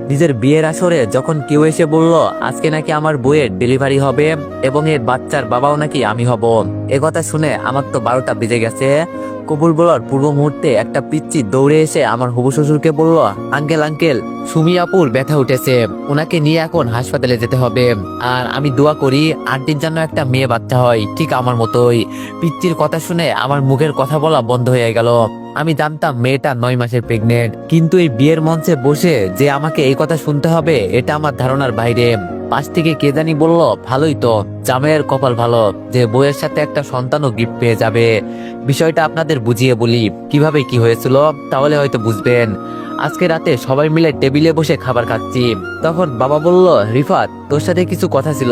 নিজের বিয়ের আসরে যখন কেউ এসে বলল আজকে নাকি আমার বউয়ের ডেলিভারি হবে এবং এর বাচ্চার বাবাও নাকি আমি হব, এ কথা শুনে আমার তো 12টা বেজে গেছে। কবুল বলার পূর্ব মুহূর্তে একটা পিচ্চি দৌড়ে এসে আমার হবু শ্বশুরকে বলল, আঙ্কেল আঙ্কেল, সুমি আপুর ব্যথা উঠেছে, ওনাকে নিয়ে এখন হাসপাতালে যেতে হবে। আর আমি দোয়া করি আন্টির যেন একটা মেয়ে বাচ্চা হয় ঠিক আমার মতোই। পিচ্চির কথা শুনে আমার মুখের কথা বলা বন্ধ হয়ে গেল। আমি জানতাম মেয়েটা 9 মাসের প্রেগনেন্ট, কিন্তু এই বিয়ের মঞ্চে বসে যে আমাকে এই কথা শুনতে হবে এটা আমার ধারণার বাইরে। পাশ থেকে কে জানি বলল, ভালোই তো, জামাইয়ের কপাল ভালো যে বউয়ের সাথে একটা সন্তানও গিফট পেয়ে যাবে। বিষয়টা আপনাদের বুঝিয়ে বলি কিভাবে কি হয়েছিল, তাহলে হয়তো বুঝবেন। আজকে রাতে সবাই মিলে টেবিলে বসে খাবার খাচ্ছি, তখন বাবা বলল, রিফাত তোর সাথে কিছু কথা ছিল।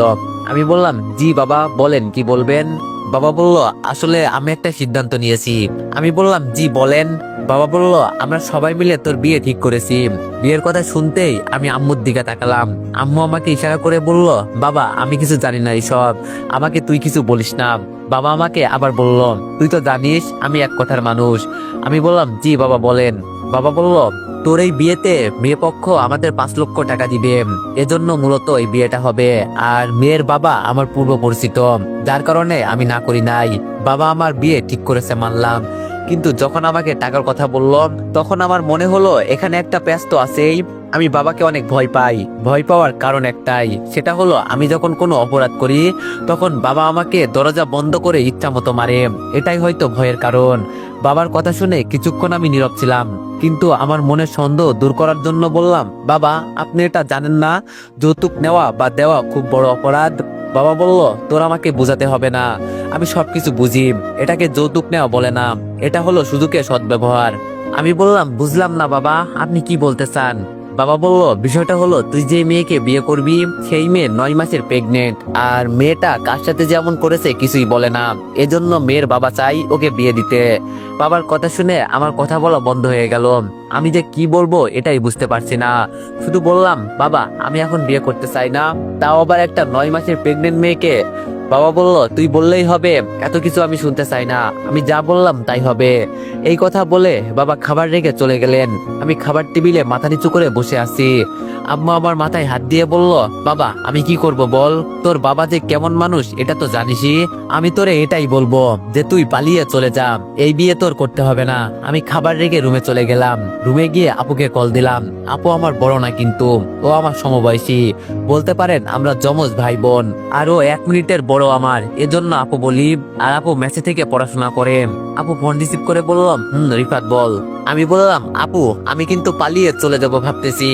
আমি বললাম, জি বাবা বলেন, কি বলবেন। বাবা বলল, আসলে আমি একটা সিদ্ধান্ত নিয়েছি। আমি বললাম, জি বলেন। বাবা বলল, আমরা সবাই মিলে তোর বিয়ে ঠিক করেছি। বিয়ের কথা শুনতেই আমি আম্মুর দিকে তাকালাম। আম্মু আমাকে ইশারা করে বলল, বাবা আমি কিছু জানি না এইসব, আমাকে তুই কিছু বলিস না। বাবা আমাকে আবার বলল, তুই তো জানিস আমি এক কথার মানুষ। আমি বললাম, জি বাবা বলেন। বাবা বলল, তোর এই বিয়েতে মেয়ে পক্ষ আমাদের 5 লক্ষ টাকা দিবে, এজন্য মূলত এই বিয়েটা হবে। আর মেয়ের বাবা আমার পূর্ব পরিচিত, যার কারণে আমি না করি নাই। বাবা আমার বিয়ে ঠিক করেছে মানলাম, কিন্তু যখন আমাকে টাকার কথা বলল তখন আমার মনে হলো এখানে একটা প্যাচ তো আছেই। আমি বাবাকে অনেক ভয় পাই। ভয় পাওয়ার কারণ একটাই, সেটা হলো আমি যখন কোনো অপরাধ করি তখন বাবা আমাকে দরজা বন্ধ করে ইচ্ছা মতো মারে। এটাই হয়তো ভয়ের কারণ। বাবার কথা শুনে কিছুক্ষণ আমি নীরব ছিলাম, কিন্তু আমার মনের সন্দেহ দূর করার জন্য বললাম, বাবা আপনি এটা জানেন না, যৌতুক নেওয়া বা দেওয়া খুব বড় অপরাধ। বাবা বলল, তোর আমাকে বোঝাতে হবে না, আমি সবকিছু বুঝি। এটাকে যৌতুক নেওয়া বলে না, এটা হলো সুযোগের সদ্ব্যবহার। আমি বললাম, বুঝলাম না বাবা, আপনি কি বলতে চান। বাবা বলল, বিষয়টা হলো তুই যে মেয়েকে বিয়ে করবি সেই মেয়ে 9 মাসের প্রেগনেন্ট, আর মেয়েটা কার সাথে যেমন করেছে কিছুই বলে না, এজন্য মেয়ের বাবা চাই ওকে বিয়ে দিতে। বাবার কথা শুনে আমার কথা বলা বন্ধ হয়ে গেল। আমি যে কি বলবো এটাই বুঝতে পারছি না। শুধু বললাম, বাবা আমি এখন বিয়ে করতে চাই না, তাও আবার একটা 9 মাসের প্রেগনেন্ট মেয়েকে। বাবা বলল, তুই বললেই হবে, এত কিছু আমি শুনতে চাই না, আমি যা বললাম তাই হবে। এই কথা বলে বাবা খাবার রেখে চলে গেলেন। আমি খাবার টেবিলে মাথা নিচু করে বসে আছি। আম্মা আমার মাথায় হাত দিয়ে বলল, বাবা আমি কি করব বল, তোর বাবা যে কেমন মানুষ এটা তো জানিসই। আমি তোরে এটাই বলবো যে তুই পালিয়ে চলে যা, এই বিয়ে তোর করতে হবে না। আমি খাবার রেখে রুমে চলে গেলাম। রুমে গিয়ে আপুকে কল দিলাম। আপু আমার বড় না, কিন্তু ও আমার সমবয়সী, বলতে পারেন আমরা যমজ ভাই বোন। আরো 1 মিনিটের বড় আমার, এজন্য আপু বলি। আর আপু মেসে থেকে পড়াশোনা করে। আপু ফোন রিসিভ করে বলল, রিফাত বল। আমি বললাম, আপু আমি কিন্তু পালিয়ে চলে যাব ভাবতেছি।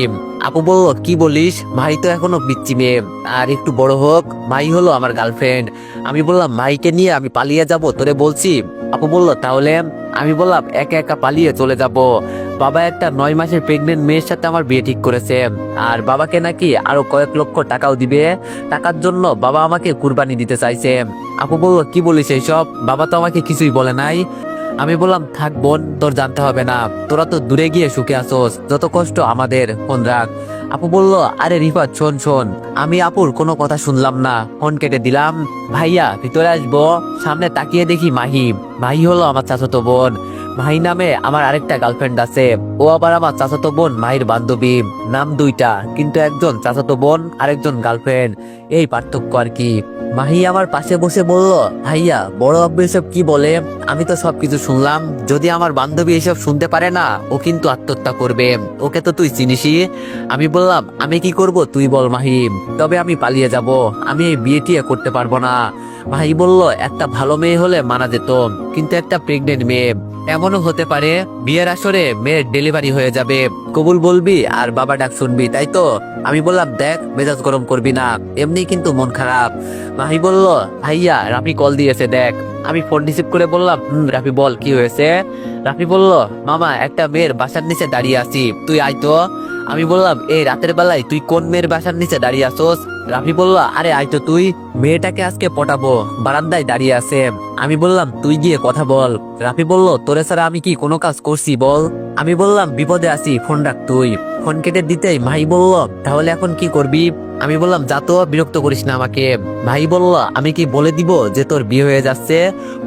আপু বলল, কি বলিস, ভাই তো এখনো পিচ্চি মেয়ে, আর একটু বড় হোক, ভাই হলো আমার গার্লফ্রেন্ড। আমি বললাম, ভাইকে নিয়ে আমি পালিয়ে যাব তোরে বলছি। আপু বলল, তাহলে। আমি বললাম, একা একা পালিয়ে চলে যাব। বাবা একটা 9 মাসের প্রেগনেন্ট মেয়ের সাথে আমার বিয়ে ঠিক করেছে, আর বাবাকে নাকি আরো কয়েক লক্ষ টাকাও দিবে। টাকার জন্য বাবা আমাকে কুরবানি দিতে চাইছে। আপু বলল, কি বলিস এইসব, বাবা তো আমাকে কিছুই বলে নাই। আমি বললাম, থাক বোন, তোর জানতে হবে না, তোরা তো দূরে গিয়ে সুখে আসোস, যত কষ্ট আমাদের, ফোন রাখ। আপু বলল, আরে রিফাত শোন শোন। আমি আপুর কোনো কথা শুনলাম না, ফোন কেটে দিলাম। ভাইয়া ভিতরে আসবো, সামনে তাকিয়ে দেখি মাহি। মাহি হলো আমার চাচাতো বোন। মাহি নামে আমার আরেকটা গার্লফ্রেন্ড আছে, ও আবার আমার চাচাতো বোন মাহির বান্ধবী। নাম দুইটা, কিন্তু একজন চাচাতো বোন আরেকজন গার্লফ্রেন্ড, এই পার্থক্য আর কি। মাহি আমার পাশে বসে বলল, ভাইয়া বড় আব্বু এসব কি বলে, আমি তো সবকিছু শুনলাম। যদি আমার বান্ধবী এসব শুনতে পারে না, ও কিন্তু আত্মহত্যা করবে, ওকে তো তুই চিনিসই। আমি বললাম, আমি কি করব তুই বল মাহি, তবে আমি পালিয়ে যাব, আমি এই বিয়ে টিয়ে করতে পারবো না। মাহি বলল, একটা ভালো মেয়ে হলে মানা যেত, কিন্তু একটা প্রেগনেন্ট মেয়ে, এমনও হতে পারে বিয়ের আসরে মেয়ের ডেলিভারি হয়ে যাবে, কবুল বলবি আর বাবা ডাক শুনবি, তাই তো। আমি বললাম, দেখ মেজাজ গরম করবি না, এমনি কিন্তু মন খারাপ। মাহি বলল, ভাইয়া রাফি কল দিয়েছে দেখ। আমি ফোন রিসিভ করে বললাম, রাফি বল কি হয়েছে। রাফি বলল, মামা একটা মেয়ের বাসার নিচে দাঁড়িয়ে আছি, তুই আয় তো। আমি বললাম, এই রাতের বেলায় তুই কোন মেয়ের বাসার নিচে দাঁড়িয়ে আসোস। রাফি বলল, আরে আয় তো তুই, মেয়েটাকে আজকে পটাবো, বারান্দায় দাঁড়িয়ে আছে। আমি বললাম, তুই গিয়ে কথা বল। রাফি বলল, তোরে ছাড়া আমি কি কোনো কাজ করছি বল। আমি বললাম, বিপদে আছি, ফোন রাখ তুই। ফোন কেটে দিতেই ভাই বলল, তাহলে এখন কি করবি? আমি বললাম, যা তো, বিরক্ত করিস না আমাকে। ভাই বলল, আমি কি বলে দিব যে তোর বিয়ে হয়ে যাচ্ছে?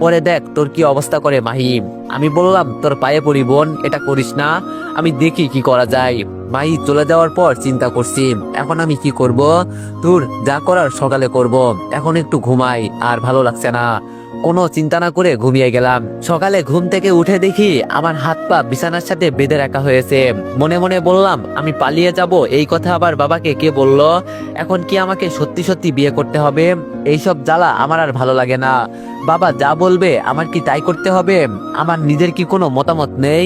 পরে দেখ তোর কি অবস্থা করে মাহিম। আমি বললাম, তোর পায়ে পড়ি বোন, এটা করিস না, আমি দেখি কি করা যায়। ভাই চলে যাওয়ার পর চিন্তা করছি এখন আমি কি করব। তোর যা করার সকালে করব, এখন একটু ঘুমাই, আর ভালো লাগছে না। কোনো চিন্তা না করে ঘুমিয়ে গেলাম। সকালে ঘুম থেকে উঠে দেখি আমার হাত পা বিছানার সাথে বেঁধে রাখা হয়েছে। মনে মনে বললাম, আমি পালিয়ে যাব, এই কথা আবার বাবাকে কে বলল? এখন কি আমাকে সত্যি সত্যি বিয়ে করতে হবে? এইসব জ্বালা আমার আর ভালো লাগে না। বাবা যা বলবে আমার কি তাই করতে হবে? আমার নিজের কি কোনো মতামত নেই?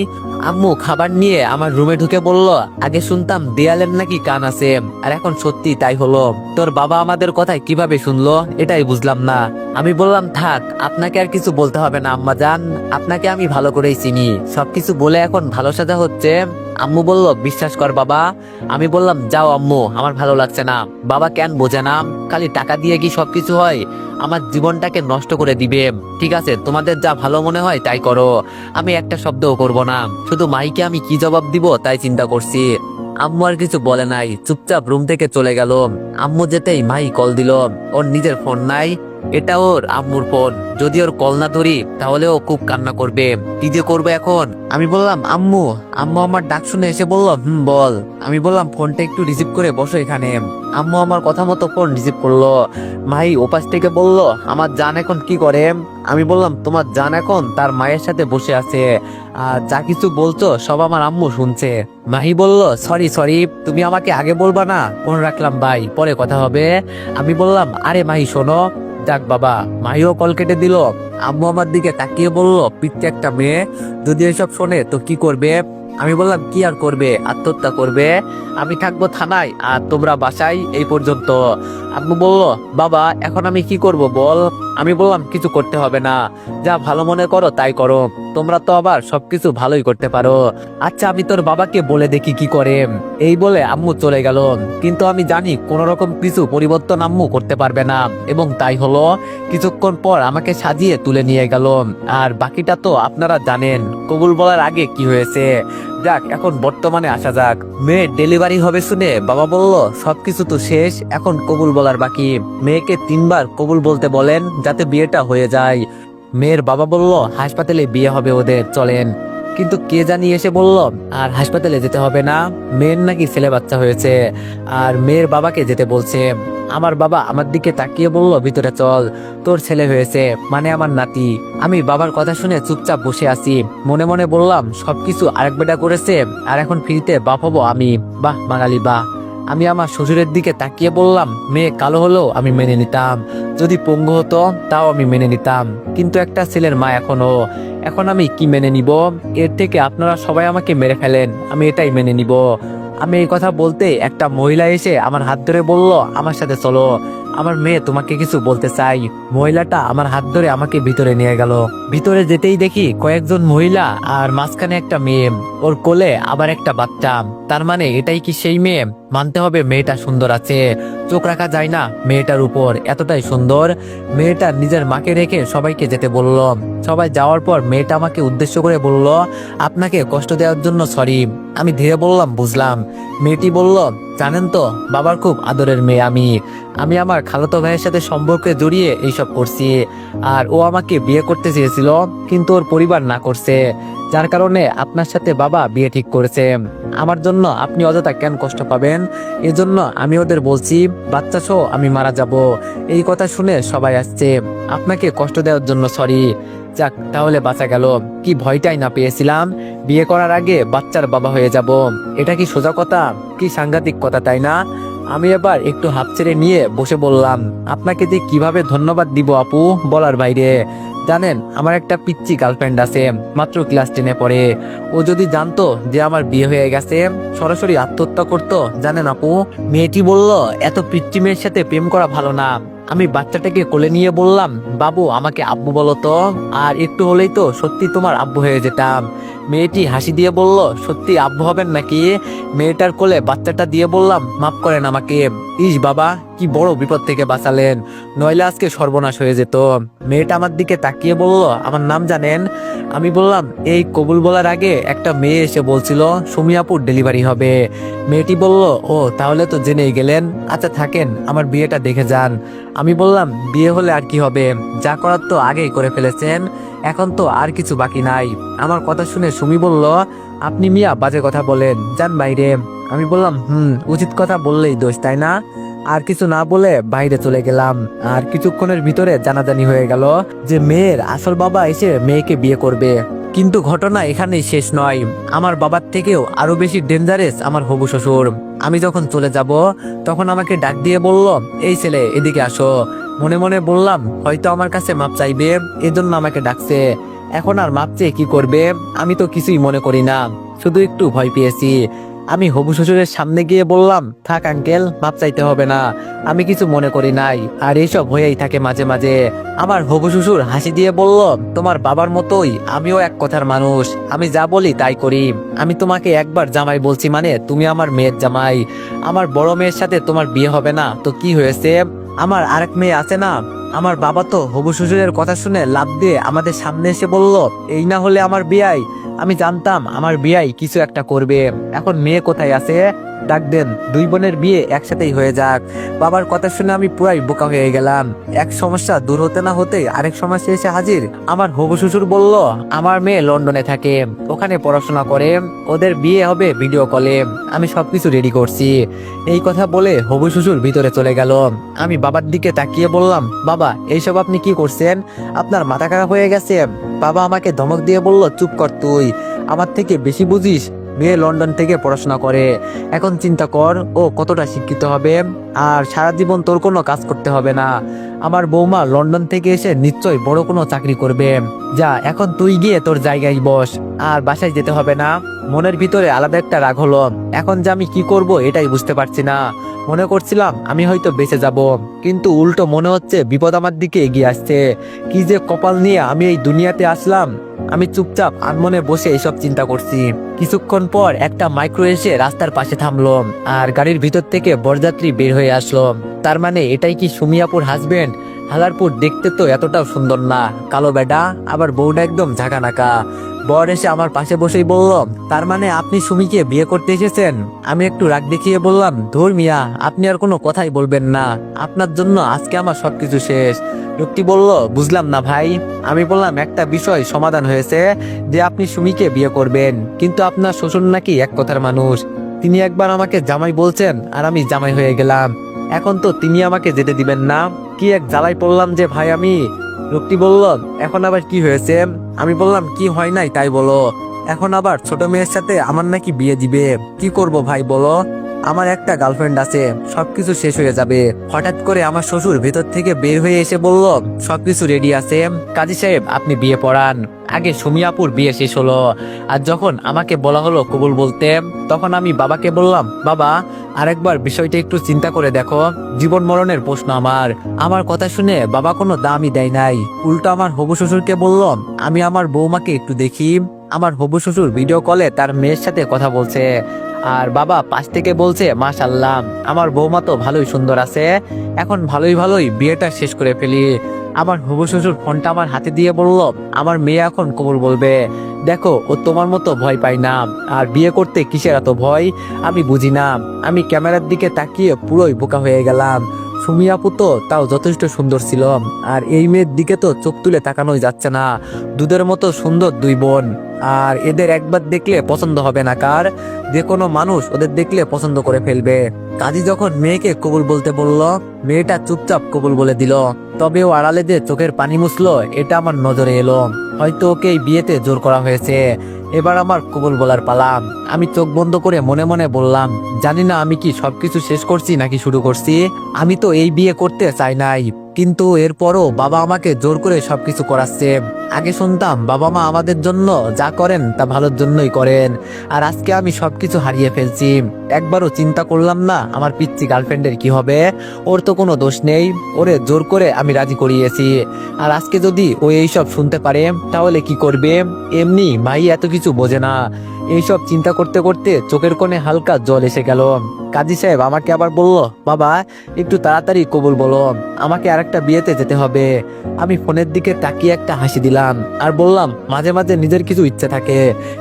আম্মু খাবার নিয়ে আমার রুমে ঢুকে বলল, আগে শুনতাম দেয়ালের নাকি কান আছে, আর এখন সত্যি তাই হলো। তোর বাবা আমাদের কথায় কিভাবে শুনলো এটাই বুঝলাম না। আমি বললাম, থাক, আপনাকে আর কিছু বলতে হবে না আম্মা জান, আপনাকে আমি ভালো করেই চিনি। সবকিছু বলে এখন ভালো সাজা হচ্ছে। আম্মু বলল, বিশ্বাস কর বাবা। আমি বললাম, যাও আম্মু, আমার ভালো লাগছে না। বাবা কেন বোঝে না? খালি টাকা দিয়ে কি সবকিছু হয়? আমার জীবনটাকে নষ্ট করে দিবে। ঠিক আছে, তোমাদের যা ভালো মনে হয় তাই করো, আমি একটা শব্দও করব না। শুধু মাইকে আমি কি জবাব দিব তাই চিন্তা করছি। আম্মু আর কিছু বলে নাই, চুপচাপ রুম থেকে চলে গেল। আম্মু যেতেই মাই কল দিল। ওর নিজের ফোন নাই, এটা ওর আম্মুর ফোন। যদি ওর কল না ধরি তাহলে ও খুব কান্না করবে। কি যে করবে এখন? আমি বললাম, আম্মু। আম্মু আমার ডাক শুনে এসে বলল, বল। আমি বললাম, ফোনটা একটু রিসিভ করে বসো এখানে। আম্মু আমার কথা মতো ফোন রিসিভ করলো। মাই ওপাশ থেকে বলল, আমার জান এখন কি করে? আমি বললাম, তোমার জান এখন তার মায়ের সাথে বসে আছে, আর যা কিছু বলছো সব আমার আম্মু শুনছে। মাহি বলল, সরি সরি, তুমি আমাকে আগে বলবা না? ফোন রাখলাম ভাই, পরে কথা হবে। আমি বললাম, আরে মাহি শোনো। যাক বাবা, মাহিও কল কেটে দিল। আম্মু আমার দিকে তাকিয়ে বলল, পিচ্চি একটা মেয়ে, যদি এসব শোনে তো কি করবে? আমি বললাম, কি আর করবে, আত্মহত্যা করবে। আমি থাকবো থানায় আর তোমরা বাসায়, এই পর্যন্ত। আম্মু বলল, বাবা এখন আমি কি করব বল? আমি বললাম, কিছু করতে হবে না, যা ভালো মনে করো তাই করো, তোমরা তো আবার সবকিছু ভালোই করতে পারো। আচ্ছা আমি তোর বাবাকে বলে দেখি কি করে। এই বলে আম্মু চলে গেল। কিন্তু আমি জানি কোন রকম কিছু পরিবর্তন আম্মু করতে পারবে না, এবং তাই হলো। কিছুক্ষণ পর আমাকে সাজিয়ে তুলে নিয়ে গেল। আর বাকিটা তো আপনারা জানেন, কবুল বলার আগে কি হয়েছে। যাক, এখন বর্তমানে আসা যাক। মেয়ের ডেলিভারি হবে শুনে বাবা বলল, সবকিছু তো শেষ, এখন কবুল বলার বাকি। মেয়েকে 3বার কবুল বলতে বলেন, যাতে বিয়েটা হয়ে যায়। মেয়ের বাবা বলল, হাসপাতালে বিয়ে হবে ওদের, চলেন। কিন্তু কে জানি এসে বলল, আর হাসপাতালে যেতে হবে না, মেয়ের নাকি ছেলে বাচ্চা হয়েছে, আর মেয়ের বাবাকে যেতে বলছে। আমার বাবা আমার দিকে তাকিয়ে বলল, ভিতরে চল, তোর ছেলে হয়েছে, মানে আমার নাতি। আমি বাবার কথা শুনে চুপচাপ বসে আছি। মনে মনে বললাম, সবকিছু আরেক বেটা করেছে, আর এখন ফ্রিতে বাপ হবো আমি। বাহ বাঙালি বাহ। আমি আমার শ্বশুরের দিকে তাকিয়ে বললাম, মেয়ে কালো হলেও আমি মেনে নিতাম, যদি পঙ্গু হতো তাও আমি মেনে নিতাম, কিন্তু একটা ছেলের মা এখনো। এখন আমি কি মেনে নিব? এর থেকে আপনারা সবাই আমাকে মেরে ফেলেন, আমি এটাই মেনে নিব। আমি এই কথা বলতে একটা মহিলা এসে আমার হাত ধরে বলল, আমার সাথে চলো, আমার মেয়ে তোমাকে কিছু বলতে চাই। মহিলাটা আমার হাত ধরে আমাকে ভিতরে নিয়ে গেল। ভিতরে যেতেই দেখি কয়েকজন মহিলা, আর মাঝখানে একটা মেয়ে, ওর কোলে আবার একটা বাচ্চা। তার মানে এটাই কি সেই মেয়ে? মানতে হবে মেয়েটা সুন্দর আছে, চোখ রাখা যায় না মেয়েটার উপর, এতটাই সুন্দর। মেয়েটা নিজের মাকে রেখে সবাইকে যেতে বলল। সবাই যাওয়ার পর মেয়েটা আমাকে উদ্দেশ্য করে বলল, আপনাকে কষ্ট দেওয়ার জন্য সরি। আমি ধীরে বললাম, বুঝলাম। মেয়েটি বলল, জানেন তো, বাবার খুব আদরের মেয়ে আমি। আমি আমার খালাতো ভাইয়ের সাথে সম্পর্কে জড়িয়ে এইসব করছি, আর ও আমাকে বিয়ে করতে চেয়েছিল, কিন্তু ওর পরিবার না করছে, যার কারণে আপনার সাথে বাবা বিয়ে ঠিক করেছে। আমার জন্য আপনি অযথা কেন কষ্ট পাবেন? এজন্য আমি ওদের বলছি, বাচ্চা সহ আমি মারা যাব। এই কথা শুনে সবাই আসছে। আপনাকে কষ্ট দেওয়ার জন্য সরি। যাক, তাহলে বাঁচা গেল। কি ভয়টাই না পেয়েছিলাম, বিয়ে করার আগে বাচ্চার বাবা হয়ে যাব। এটা কি সোজা কথা? কি সাংঘাতিক কথা, তাই না? আমি এবার একটু হাঁপ ছেড়ে নিয়ে বসে বললাম, আপনাকে যে কিভাবে ধন্যবাদ দিব আপু, বলার বাইরে। জানেন, আমার একটা পিচ্চি গার্লফ্রেন্ড আছে, মাত্র ক্লাস 10-এ পড়ে। ও যদি জানতো যে আমার বিয়ে হয়ে গেছে, সরাসরি আত্মহত্যা করতো। জানেন আপু, মেয়েটি বলল, এত পিচ্চি মেয়ের সাথে প্রেম করা ভালো না। আমি বাচ্চাটাকে কোলে নিয়ে বললাম, বাবু আমাকে আব্বু বলো তো, আর একটু হলেই তো সত্যি তোমার আব্বু হয়ে যেতাম। মেয়েটি হাসি দিয়ে বলল, সত্যি আব্বু হবেন নাকি? মেয়েটার কোলে বাচ্চাটা দিয়ে বললাম, মাফ করেন আমাকে। ইস বাবা, কি বড় বিপদ থেকে বাঁচালেন, নইলে আজকে সর্বনাশ হয়ে যেত। মেয়েটা আমার দিকে তাকিয়ে বলল, আমার নাম জানেন? আমি বললাম, এই কবুল বলার আগে একটা মেয়ে এসে বলছিল সুমি আপুর ডেলিভারি হবে। মেয়েটি বলল, ও তাহলে তো জেনেই গেলেন, আচ্ছা থাকেন, আমার বিয়েটা দেখে যান। আমি বললাম, বিয়ে হলে আর কি হবে, যা করার তো আগেই করে ফেলেছেন, এখন তো আর কিছু বাকি নাই। আমার কথা শুনে সুমি বলল, আপনি মিয়া বাজে কথা বলেন, যান বাইরে। আমি বললাম, উচিত কথা বললেই দোষ, তাই না? আর কিছু না বলে বাইরে চলে গেলাম। আর কিছুক্ষণের ভিতরে জানাজানি হয়ে গেল যে মেয়ের আসল বাবা এসে মেয়েকে বিয়ে করবে। কিন্তু ঘটনা এখানেই শেষ নয়, আমার বাবার থেকেও আরো বেশি ডেঞ্জারাস আমার হবু শ্বশুর। আমি যখন চলে যাব তখন আমাকে ডাক দিয়ে বলল, এই ছেলে এদিকে আসো। মনে মনে বললাম, হয়তো আমার কাছে মাপ চাইবে, এজন্য আমাকে ডাকছে। এখন আর মাপ চেয়ে কি করবে, আমি তো কিছুই মনে করি না, শুধু একটু ভয় পেয়েছি। আমি হবু শ্বশুরের সামনে গিয়ে বললাম, থাক আঙ্কেল, মাপ চাইতে হবে না, আমি কিছু মনে করি নাই। আর এইসব হয়েই থাকে মাঝে মাঝে। আমার হবু শ্বশুর হাসি দিয়ে বলল, তোমার বাবার মতোই আমিও এক কথার মানুষ, আমি যা বলি তাই করি। আমি তোমাকে একবার জামাই বলছি মানে তুমি আমার মেয়ের জামাই। আমার বড় মেয়ের সাথে তোমার বিয়ে হবে না তো কি হয়েছে, আমার আরেক মেয়ে আছে না। আমার বাবা তো হবু শ্বশুরের কথা শুনে লাফ দিয়ে আমাদের সামনে এসে বলল, এই না হলে আমার বিয়াই। আমি জানতাম আমার বিয়াই কিছু একটা করবে। এখন মেয়ে কোথায় আছে, ডাক দেন, দুই বোনের বিয়ে একসাথেই হয়ে যাক। বাবার কথা শুনে আমি পুরাই বোকা হয়ে গেলাম। এক সমস্যা দূর হতে না হতে আরেক সমস্যা এসে হাজির। আমার হবু শ্বশুর বলল, আমার মেয়ে লন্ডনে থাকে, ওখানে পড়াশোনা করে, ওদের বিয়ে হবে ভিডিও কলে, আমি সবকিছু রেডি করছি। এই কথা বলে হবু শ্বশুর ভিতরে চলে গেল। আমি বাবার দিকে তাকিয়ে বললাম, বাবা এইসব আপনি কি করছেন, আপনার মাথা খারাপ হয়ে গেছে? বাবা আমাকে ধমক দিয়ে বলল, চুপ কর তুই, আমার থেকে বেশি বুঝিস। মেয়ে লন্ডন থেকে পড়াশোনা করে, এখন চিন্তা কর ও কতটা শিক্ষিত হবে, আর সারা জীবন তোর কোনো কাজ করতে হবে না। আমার বৌমা লন্ডন থেকে এসে নিশ্চয়ই বড় কোনো চাকরি করবে। যা এখন তুই গিয়ে তোর জায়গায় বস, আর বাসায় যেতে হবে না। মনের ভিতরে আলাদা একটা রাগ হলো। এখন যে আমি কি করব এটাই বুঝতে পারছি না। মনে করছিলাম আমি হয়তো বেঁচে যাব, কিন্তু উল্টো মনে হচ্ছে বিপদ আমার দিকে এগিয়ে আসছে। কি যে কপাল নিয়ে আমি এই দুনিয়াতে আসলাম। আমি চুপচাপ আনমনে বসে এসব চিন্তা করছি। কিছুক্ষণ পর একটা মাইক্রো এসে রাস্তার পাশে থামলো, আর গাড়ির ভিতর থেকে বরযাত্রী বের হয়ে আসলো। তার মানে এটাই কি সুমি আপুর হাজবেন্ড? হালারপুর দেখতে তো এতটাও সুন্দর না, কালো বেডা, আবার বউটা একদম ঝাঁকানাকা। বর এসে আমার পাশে বসেই বলল, তার মানে আপনি সুমিকে বিয়ে করতে এসেছেন? আমি একটু রাগ দেখিয়ে বললাম, ধুর মিয়া, আপনি আর কোনো কথাই বলবেন না, আপনার জন্য আজকে আমার সবকিছু শেষ। লোকটি বলল, বুঝলাম না ভাই। আমি বললাম, একটা বিষয় সমাধান হয়েছে যে আপনি সুমিকে বিয়ে করবেন, কিন্তু আপনার শ্বশুর নাকি এক কথার মানুষ। তিনি একবার আমাকে জামাই বলছেন আর আমি জামাই হয়ে গেলাম, এখন তো তিনি আমাকে যেতে দিবেন না। কি এক জ্বালাই পড়লাম যে ভাই আমি। লোকটি বলল, এখন আবার কি হয়েছে? আমি বললাম, কি হয় নাই তাই বলো। এখন আবার ছোট মেয়ের সাথে আমার নাকি বিয়ে দিবে, কি করব ভাই বলো? আমার একটা গার্লফ্রেন্ড আছে, সবকিছু শেষ হয়ে যাবে। হঠাৎ করে আমার শ্বশুর ভেতর থেকে বের হয়ে এসে বলল, সবকিছু রেডি আছে, কাজী সাহেব আপনি বিয়ে পড়ান। আগে সুমি আপুর বিয়ে শেষ হলো, আর যখন আমাকে বলা হলো কবুল বলতে, তখন আমি বাবাকে বললাম, বাবা আরেকবার বিষয়টা একটু চিন্তা করে দেখো, জীবন মরণের প্রশ্ন আমার। আমার কথা শুনে বাবা কোনো দামই দেয় নাই, উল্টো আমার হবু শ্বশুরকে বলল, আমি আমার বৌমাকে একটু দেখি। আমার হবু শ্বশুর ভিডিও কলে তার মেয়ের সাথে কথা বলছে, আর বাবা পাশ থেকে বলছে, মাশাআল্লাহ আমার বৌমা তো ভালোই সুন্দর আছে, এখন ভালোই ভালোই বিয়েটা শেষ করে ফেলি। আমার হবু শ্বশুর ফোনটা আমার হাতে দিয়ে বলল, আমার মেয়ে এখন কবুল বলবে, দেখো ও তোমার মতো ভয় পায় না, আর বিয়ে করতে কিসের এত ভয় আমি বুঝি না। আমি ক্যামেরার দিকে তাকিয়ে পুরোই বোকা হয়ে গেলাম। সুমি আপু তো তাও যথেষ্ট সুন্দর ছিল, আর এই মেয়ের দিকে তো চোখ তুলে তাকানোই যাচ্ছে না। দুধের মতো সুন্দর দুই বোন, আর এদের একবার দেখলে পছন্দ হবে না কার? যে কোনো মানুষ ওদের দেখলে পছন্দ করে ফেলবে। কাজী যখন মেয়েকে কবুল বলতে বলল, মেয়েটা চুপচাপ কবুল বলে দিল। তবে ও আড়ালে যে চোখের পানি মুছলো এটা আমার নজরে এলো, হয়তো ওকে এই বিয়েতে জোর করা হয়েছে। এবার আমার কবুল বলার পালা। আমি চোখ বন্ধ করে মনে মনে বললাম, জানি না আমি কি সবকিছু শেষ করছি নাকি শুরু করছি। আমি তো এই বিয়ে করতে চাই নাই, কিন্তু এরপরও বাবা আমাকে জোর করে সবকিছু করাচ্ছে। আগে শুনতাম বাবা মা আমাদের জন্য যা করেন তা ভালোর জন্যই করেন, আর আজকে আমি সবকিছু হারিয়ে ফেলছি। একবারও চিন্তা করলাম না আমার পিচ্চি গার্লফ্রেন্ডের কি হবে। ওর তো কোনো দোষ নেই, ওরে জোর করে আমি রাজি করিয়েছি। আর আজকে যদি ও এইসব শুনতে পারে তাহলে কি করবে? এমনি ভাই এত কিছু বোঝে না। এইসব চিন্তা করতে করতে চোখের কোণে হালকা জল এসে গেল। কাজী সাহেব আমাকে আবার বলল, বাবা একটু তাড়াতাড়ি কবুল বলো, আমাকে আরেকটা বিয়েতে যেতে হবে। আমি ফোনের দিকে তাকিয়ে একটা হাসি দিলাম আর বললাম, মাঝে মাঝে নিজের কিছু ইচ্ছে থাকে,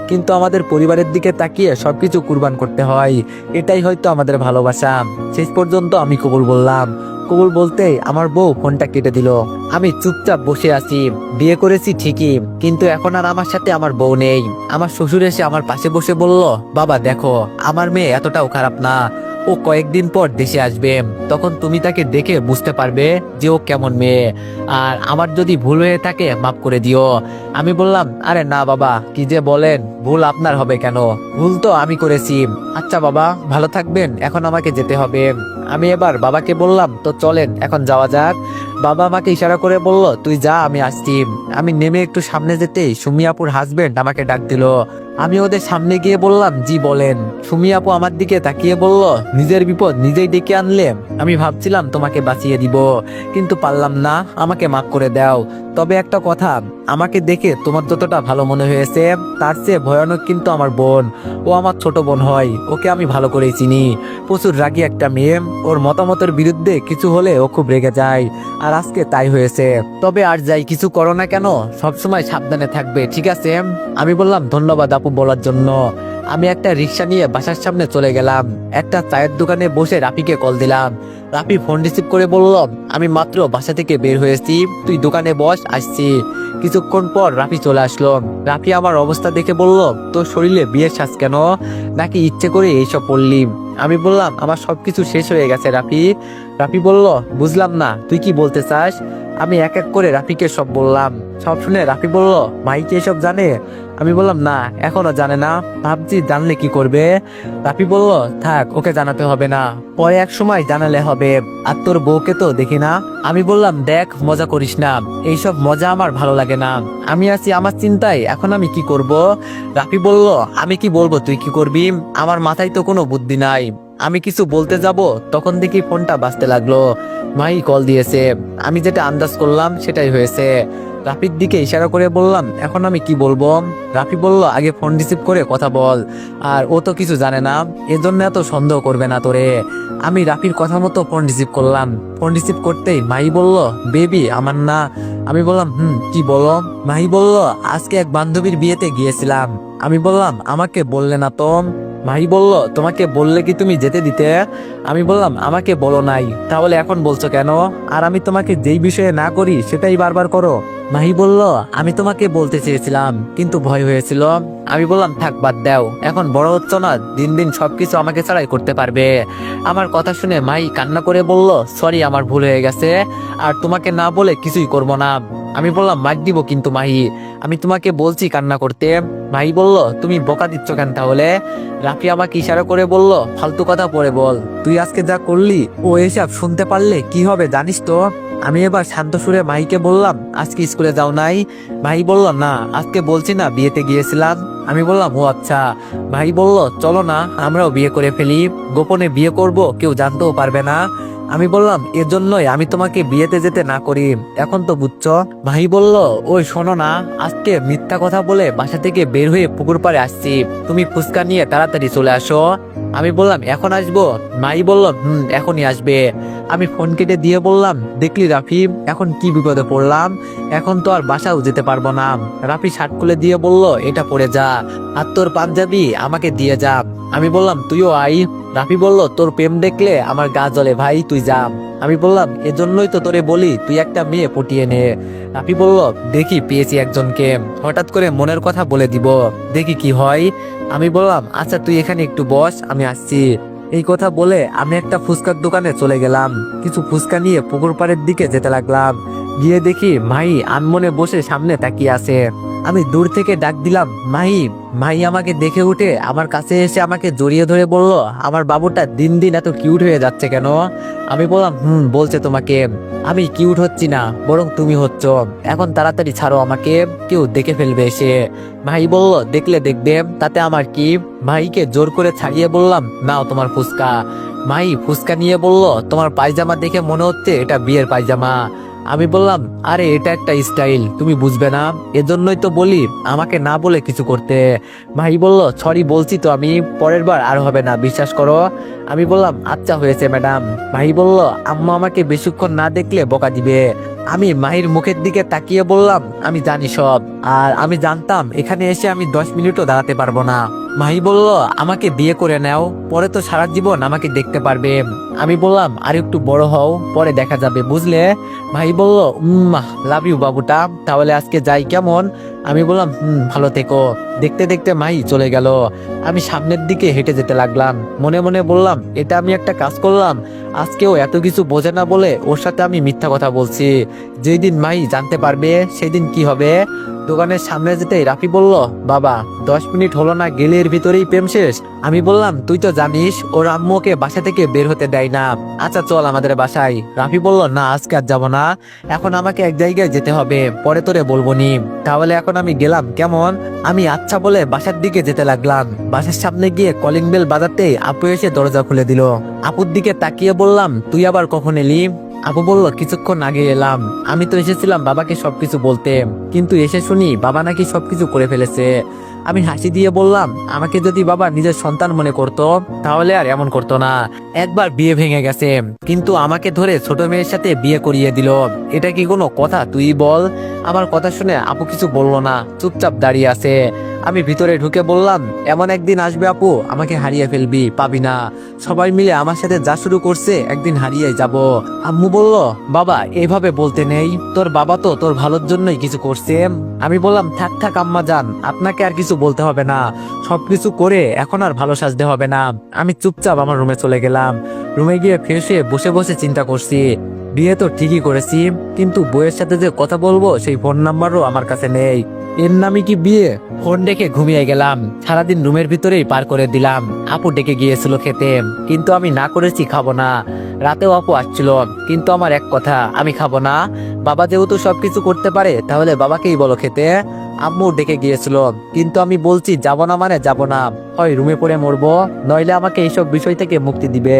কিন্তু আমাদের পরিবারের দিকে তাকিয়ে সবকিছু কুরবান করতে হয়। এটাই হয়তো আমাদের ভালোবাসা। শেষ পর্যন্ত আমি কবুল বললাম। কবুল বলতেই আমার বউ ফোনটা কেটে দিল। আমি চুপচাপ বসে আছি। বিয়ে করেছি ঠিকই, কিন্তু এখন আর আমার সাথে আমার বউ নেই। আমার শ্বশুর এসে আমার পাশে বসে বলল, বাবা দেখো, আমার মেয়ে এতটাও খারাপ না। ও কয়েকদিন পর দেশে আসবে, তখন তুমি তাকে দেখে বুঝতে পারবে যে ও কেমন মেয়ে। আর আমার যদি ভুল হয়ে থাকে মাফ করে দিও। আমি বললাম, আরে না বাবা, কি যে বলেন, ভুল আপনার হবে কেন? ভুল তো আমি করেছি। আচ্ছা বাবা, ভালো থাকবেন, এখন আমাকে যেতে হবে। আমি এবার বাবাকে বললাম, তো চলেন এখন যাওয়া যাক। বাবা আমাকে ইশারা করে বলল, তুই যা, আমি আসছি। আমি নেমে একটু সামনে যেতেই সুমি আপুর হাজবেন্ড আমাকে ডাক দিল। আমি ওদের সামনে গিয়ে বললাম, জি বলেন। সুমি আপু আমার দিকে তাকিয়ে বলল, নিজের বিপদ নিজেই ডেকে আনলে। আমি ভাবছিলাম তোমাকে বাঁচিয়ে দিব, কিন্তু পারলাম না, আমাকে মাফ করে দাও। তবে একটা কথা, আমাকে দেখে তোমার যতটা ভালো মনে হয়েছে, তার চেয়ে ভয়ানক কিন্তু আমার বোন। ও আমার ছোট বোন হয়, ওকে আমি ভালো করেই চিনি। প্রচুর রাগী একটা মেয়ে, ওর মতামতের বিরুদ্ধে কিছু হলে ও খুব রেগে যায়। আর আজকে তাই হয়েছে। তবে আর যাই কিছু করো না কেন, সবসময় সাবধানে থাকবে, ঠিক আছে? আমি বললাম, ধন্যবাদ আপু বলার জন্য। আমি একটা রিক্সা নিয়ে বাসার সামনে চলে গেলাম। একটা চায়ের দোকানে বসে রাফিকে কল দিলাম। রাফি ফোন রিসিভ করে বলল, আমি মাত্র বাসা থেকে বের হয়েছি, তুই দোকানে বস, আসছি। কিছুক্ষণ পর রাফি চলে আসলো। রাফি আমার অবস্থা দেখে বলল, তোর শরীরে বিয়ের শ্বাস কেন? নাকি ইচ্ছে করে এইসব পড়লি? আমি বললাম, আমার সবকিছু শেষ হয়ে গেছে রাফি। রাফি বলল, বুঝলাম না, তুই কি বলতে চাস? আমি এক এক করে রাফিকে সব বললাম। সব শুনে রাফি বলল, ভাই কি এসব জানে? আমি বললাম, না, এখনো জানে না। ভাবছি জানলে কি করবে। রাফি বলল, থাক, ওকে জানাতে হবে না, পরে এক সময় জানালে হবে। আর তোর বউকে তো দেখি না। আমি বললাম, দেখ, মজা করিস না, এইসব মজা আমার ভালো লাগে না। আমি আছি আমার চিন্তায়, এখন আমি কি করব? রাফি বলল, আমি কি বলবো, তুই কি করবি? আমার মাথায় তো কোনো বুদ্ধি নাই। আমি কিছু বলতে যাব, তখন দেখি ফোনটা বাজতে লাগলো। মাই কল দিয়েছে। আমি যেটা আন্দাজ করলাম সেটাই হয়েছে। রাফির দিকে ইশারা করে বললাম, এখন আমি কি বলবো? রাফি বলল, আগে ফোন রিসিভ করে কথা বল। আর ও তো কিছু জানে না, এজন্য এত সন্দেহ করবে না তোরে। আমি রাফির কথা মতো ফোন রিসিভ করলাম। ফোন রিসিভ করতেই মাই বলল, বেবি আমার না। আমি বললাম, কি বলো? মাই বলল, আজকে এক বান্ধবীর বিয়েতে গিয়েছিলাম। আমি বললাম, আমাকে বললে না তো? মাহি বলল, তোমাকে বললে কি তুমি যেতে দিতে? আমি বললাম, আমাকে বলো নাই, তাহলে এখন বলছো কেন? আর আমি তোমাকে যেই বিষয়ে না করি সেটাই বারবার করো। মাহি বলল, আমি তোমাকে বলতে চেয়েছিলাম, কিন্তু ভয় হয়েছিল। আমি বললাম, থাক, বাদ দাও, এখন বড় হচ্ছ না, দিন দিন সবকিছু আমাকে ছাড়াই করতে পারবে। আমার কথা শুনে মাহি কান্না করে বলল, সরি, আমার ভুল হয়ে গেছে, আর তোমাকে না বলে কিছুই করব না। আমি বললাম, মার দিব কিন্তু মাহি, আমি তোমাকে বলছি কান্না করতে। মাহি বলল, তুমি বকা দিচ্ছ কেন তাহলে? রাফি আমাকে ইশারা করে বলল, ফালতু কথা পরে বল, তুই আজকে যা করলি, ও এসব শুনতে পারলে কি হবে জানিস তো? আমি এবার শান্ত সুরে মাহিকে বললাম, আজকে স্কুলে যাও নাই? মাহি বলল, না, আজকে বলছি না, বিয়েতে গিয়েছিলাম। আমি বললাম, ও আচ্ছা। মাহি বলল, চলো না, আমরাও বিয়ে করে ফেলি, গোপনে বিয়ে করব, কেউ জানতেও পারবে না। আমি বললাম, এর জন্যই আমি তোমাকে বিয়েতে যেতে না করি, এখন তো বুঝছো। মাহি বলল, ওই শোনো না, আজকে মিথ্যা কথা বলে বাসা থেকে বের হয়ে পুকুর পাড়ে আসছি, তুমি ফুচকা নিয়ে তাড়াতাড়ি চলে আসো। আমি বললাম, এখন আসবো? মাহি বলল, এখনই আসবে। আমি ফোন কেটে দিয়ে বললাম, দেখলি রাফি, এখন কি বিপদে পড়লাম, এখন তো আর বাসাও যেতে পারবো না। রাফি শার্ট খুলে দিয়ে বলল, এটা পরে যা, আর তোর পাঞ্জাবি আমাকে দিয়ে যা। আমি বললাম, তুইও আই। রাফি বলল, তোর প্রেম দেখলে আমার গা জ্বলে ভাই, তুই যা। আমি বললাম, এজন্যই তো তোরে বলি, তুই একটা মেয়ে পটিয়ে নে। রাফি বলল, দেখি, পেয়েছি একজনকে, হঠাৎ করে মনের কথা বলে দিব, দেখি কি হয়। আমি বললাম, আচ্ছা তুই এখানে একটু বস, আমি আসছি। এই কথা বলে আমি একটা ফুচকার দোকানে চলে গেলাম। কিছু ফুচকা নিয়ে পুকুর পাড়ের দিকে যেতে লাগলাম। গিয়ে দেখি মাহি আনমনে বসে সামনে তাকিয়ে আছে। আমি দূর থেকে ডাক দিলাম, মাহি। মাহি আমাকে দেখে উঠে আমার কাছে এসে আমাকে জড়িয়ে ধরে বলল, আমার বাবুটা দিন দিন এত কিউট হয়ে যাচ্ছে কেন? আমি বললাম, বলছে তোমাকে। আমি কিউট হচ্ছি না, বরং তুমি হচ্ছ। এখন তাড়াতাড়ি ছাড়ো আমাকে, কেউ দেখে ফেলবে এসে। মাহি বলল, দেখলে দেখবে, তাতে আমার কি? মাহিকে জোর করে ছাড়িয়ে বললাম, নাও তোমার ফুচকা। মাহি ফুচকা নিয়ে বলল, তোমার পায়জামা দেখে মনে হচ্ছে এটা বিয়ের পায়জামা। আমি বললাম, আরে এটা একটা স্টাইল, তুমি বুঝবে না, এজন্যই তো বলি আমাকে না বলে কিছু করতে। ভাই বলল, সরি বলছি তো আমি, পরের বার আর হবে না, বিশ্বাস করো। আমি বললাম, আচ্ছা হয়েছে ম্যাডাম। ভাই বলল, আম্মা আমাকে বেশিক্ষণ না দেখলে বকা দিবে। আমি মাহির মুখের দিকে তাকিয়ে বললাম, আমি জানি সব, আর আমি জানতাম এখানে এসে আমি 10 মিনিটও দাঁড়াতে পারবো না। মাহি বলল, আমাকে বিয়ে করে নাও, পরে তো সারা জীবন আমাকে দেখতে পারবে। আমি বললাম, আর একটু বড় হও, পরে দেখা যাবে, বুঝলে? ভাই বলল, লাভ ইউ বাবুটা, তাহলে আজকে যাই, কেমন? আমি বললাম, ভালো থেকো। দেখতে দেখতে মাহি চলে গেল। আমি সামনের দিকে হেঁটে যেতে লাগলাম, মনে মনে বললাম, এটা আমি একটা কাজ করলাম, আজকেও এত কিছু বোঝে না বলে ওর সাথে আমি মিথ্যা কথা বলছি। যেই দিন মাহি জানতে পারবে সেই দিন কি হবে। দোকানের সামনে যেতেই রাফি বলল, বাবা 10 মিনিট হলো না, গেলের ভিতরেই প্রেম শেষ। আমি বললাম, তুই তো জানিস ওর আম্মু ওকে বাসা থেকে বের হতে দেয় না, আচ্ছা চল আমাদের বাসায়। রাফি বলল, না আজকে আর যাবো না, এখন আমাকে এক জায়গায় যেতে হবে, পরে তোরে বলবো নি। তাহলে এখন আমি গেলাম, কেমন? আমি আচ্ছা বলে বাসার দিকে যেতে লাগলাম। বাসার সামনে গিয়ে কলিং বেল বাজাতে আপু এসে দরজা খুলে দিল। আপুর দিকে তাকিয়ে বললাম, তুই আবার কখন এলি? আপু বলল, কিছুক্ষণ আগে এলাম। আমি তো এসেছিলাম বাবাকে সবকিছু বলতে, কিন্তু এসে শুনি বাবা নাকি সবকিছু করে ফেলেছে। আমি হাসি দিয়ে বললাম, আমাকে যদি বাবা নিজের সন্তান মনে করতো তাহলে আর এমন করতো না। একবার বিয়ে ভেঙে গেছে, কিন্তু আমাকে ধরে ছোট মেয়ের সাথে বিয়ে করিয়ে দিল, এটা কি কোনো কথা তুই বল? আমার কথা শুনে আপু কিছু বলল না, চুপচাপ দাঁড়িয়ে আছে। আমি ভিতরে ঢুকে বললাম, এমন একদিন আসবে আপু আমাকে হারিয়ে ফেলবি, পাবি না। সবাই মিলে আমার সাথে যা শুরু করছে একদিন হারিয়ে যাব। আম্মু বলল, বাবা এইভাবে বলতে নেই, তোর বাবা তো তোর ভালোর জন্যই কিছু করছে। আমি বললাম, থাক থাক আম্মা জান, আপনাকে আর কিছু বলতে হবে না, সবকিছু করে এখন আর ভালো সাজতে হবে না। আমি চুপচাপ আমার রুমে চলে গেলাম। রুমে গিয়ে ফ্রেশ হয়ে বসে বসে চিন্তা করছি, বিয়ে তো ঠিকই করেছি, কিন্তু বইয়ের সাথে যে কথা বলবো সেই ফোন নাম্বারও আমার কাছে নেই। এর নামে কি বিয়ে? ফোন ডেকে ঘুমিয়ে গেলাম। সারাদিন রুমের ভিতরেই পার করে দিলাম। আপু ডেকে গিয়েছিল খেতে, কিন্তু আমি না করেছি, খাবো না। রাতেও আপু আসছিল, কিন্তু আমার এক কথা, আমি খাবো না। বাবা যেহেতু সবকিছু করতে পারে তাহলে বাবাকেই বলো খেতে। আম্মু ডেকে গিয়েছিল, কিন্তু আমি বলছি যাবো না মানে যাবো না, হয় রুমে পড়ে মরবো, নইলে আমাকে এইসব বিষয় থেকে মুক্তি দিবে।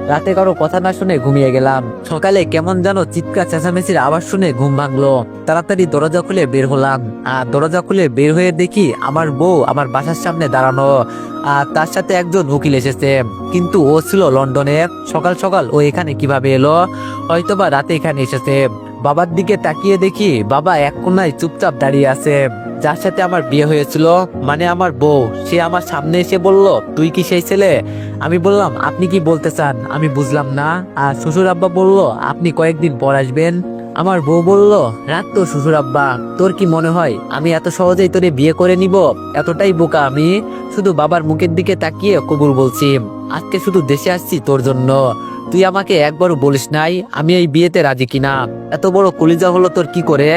রাতে কারো কথা না শুনে ঘুমিয়ে গেলাম। সকালে কেমন যেন চিৎকার চেঁচামেচির আওয়াজ শুনে ঘুম ভাঙলো। তাড়াতাড়ি দরজা খুলে বের হলাম, আর দরজা খুলে বের হয়ে দেখি আমার বউ আমার বাসার সামনে দাঁড়ানো, আর তার সাথে একজন উকিল এসেছে, কিন্তু ও ছিল লন্ডনে। সকাল সকাল ও এখানে কিভাবে এলো? হয়তোবা রাতে এখানে এসেছে। বাবার দিকে তাকিয়ে দেখি বাবা এক কোনায় চুপচাপ দাঁড়িয়ে আছে। যার সাথে আমার বিয়ে হয়েছিল, মানে আমার বউ, সে আমার সামনে এসে বলল, তুই কি সেই ছেলে? আমি বললাম, আপনি কি বলতে চান আমি বুঝলাম না। আর শ্বশুর আব্বা বলল, আপনি কয়েকদিন পর আসবেন। আমার বউ বলল, রাখ তো শ্বশুর আব্বা, তোর কি মনে হয় আমি এত সহজেই তোরে বিয়ে করে নিব? এতটাই বোকা আমি? শুধু বাবার মুখের দিকে তাকিয়ে কবুল বলছি। আজকে শুধু দেশে আসছি তোর জন্য, তুই আমাকে একবারও বলিস নাই আমি এই বিয়েতে রাজি কিনা। এত বড় কলিজা হলো তোর কি করে,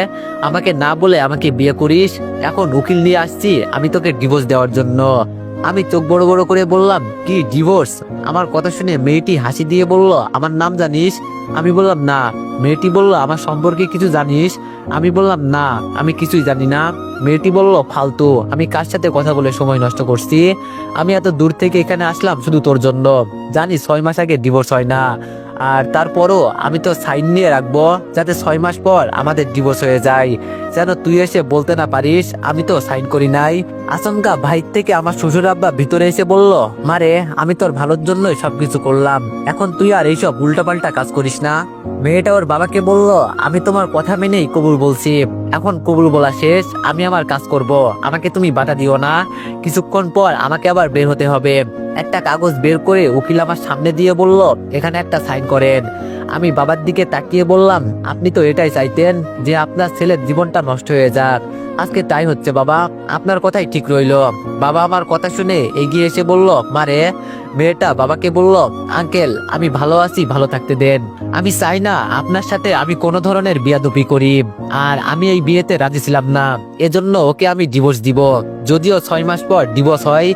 আমাকে না বলে আমাকে বিয়ে করিস? এখন উকিল নিয়ে আসছি আমি তোকে ডিভোর্স দেওয়ার জন্য। আমি চোখ বড় বড় করে বললাম, কি ডিভোর্স? আমার কথা শুনে মেয়েটি হাসি দিয়ে বলল, আমার নাম জানিস? আমি বললাম, না। মেয়েটি বলল, আমার সম্পর্কে কিছু জানিস? আমি বললাম, না, আমি কিছুই জানি না। মেয়েটি বলল, ফালতু, আমি কার সাথে কথা বলে সময় নষ্ট করছি? আমি এত দূর থেকে এখানে আসলাম শুধু তোর জন্য, জানি 6 মাস আগে ডিভোর্স হয় না, আর তারপরও আমি তো সাইন নিয়ে রাখবো যাতে 6 মাস পর আমাদের ডিভোর্স হয়ে যায়, যেন তুই এসে বলতে না পারিস আমি তো সাইন করি নাই। আচমকা ভাই থেকে আমার শ্বশুর আব্বা ভিতরে এসে বলল, মারে আমি তোর ভালোর জন্যই সবকিছু করলাম, এখন তুই আর এইসব উল্টাপাল্টা কাজ করিস না। মেয়েটা ওর বাবাকে বলল, আমি তোমার কথা মেনেই কবুল বলছি, এখন কবুল বলা শেষ, আমি আমার কাজ করব, আমাকে তুমি বাধা দিও না। কিছুক্ষণ পর আমাকে আবার বের হতে হবে। একটা কাগজ বের করে উকিল আমার সামনে দিয়ে বলল, এখানে একটা সাইন করেন। আমি বাবার দিকে তাকিয়ে বললাম, আপনি তো এটাই চাইতেন যে আপনার ছেলের জীবনটা নষ্ট হয়ে যাক, আজকে তাই হচ্ছে বাবা, আপনার কথাই ঠিক রইল। বাবা আমার কথা শুনে এগিয়ে এসে বলল, মারে। মেয়েটা বাবাকে বলল, আঙ্কেল আমি ভালো আছি, ভালো থাকতে দেন, আমি চাই না আপনার সাথে আমি কোনো ধরনের বিয়াদবি করি, আর আমি এই বিয়েতে রাজি ছিলাম না, এজন্য ওকে আমি ডিভোর্স দিব। যদিও 6 মাস পর ডিভোর্স হয়,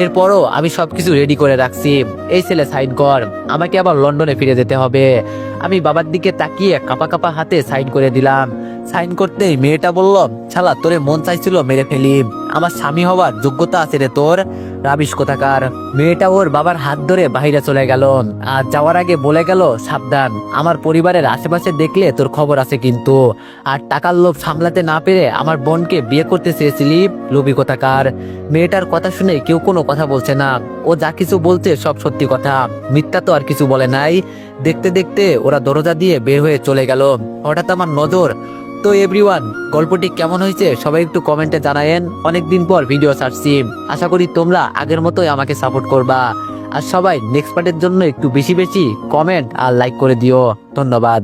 এরপরও আমি সবকিছু রেডি করে রাখছি, এই ছেলে সাইন কর, আমাকে আবার লন্ডনে ফিরে যেতে হবে। আমি বাবার দিকে তাকিয়ে কাঁপা কাঁপা হাতে সাইন করে দিলাম। সাইন করতেই মেয়েটা বলল, শালা তোরে মন চাইছিল মেরে ফেলি, আমার স্বামী হওয়ার যোগ্যতা আছে রে তোর? রাবিশ কোথাকার। মেয়েটা ওর বাবার হাত ধরে বাইরে চলে গেল, আর যাওয়ার আগে বলে গেল, সাবধান, আমার পরিবারের আশেপাশে দেখলে তোর খবর আছে কিন্তু। আর টাকার লোভ সামলাতে না পেরে আমার বোনকে বিয়ে করতে চেয়েছিলি, লোভী কোথাকার। মেয়েটার কথা শুনে কেউ কোনো কথা বলছে না, ও যা কিছু বলছে সব সত্যি কথা, মিথ্যা তো আর কিছু বলে নাই। দেখতে দেখতে ওরা দরজা দিয়ে বের হয়ে চলে গেল। হঠাৎ আমার নজর। তো এভরিওয়ান, গল্পটি কেমন হয়েছে সবাই একটু কমেন্টে জানায়েন। অনেকদিন পর ভিডিও ছাড়ছি, আশা করি তোমরা আগের মতোই আমাকে সাপোর্ট করবা। আর সবাই নেক্সট পার্টের জন্য একটু বেশি বেশি কমেন্ট আর লাইক করে দিও। ধন্যবাদ।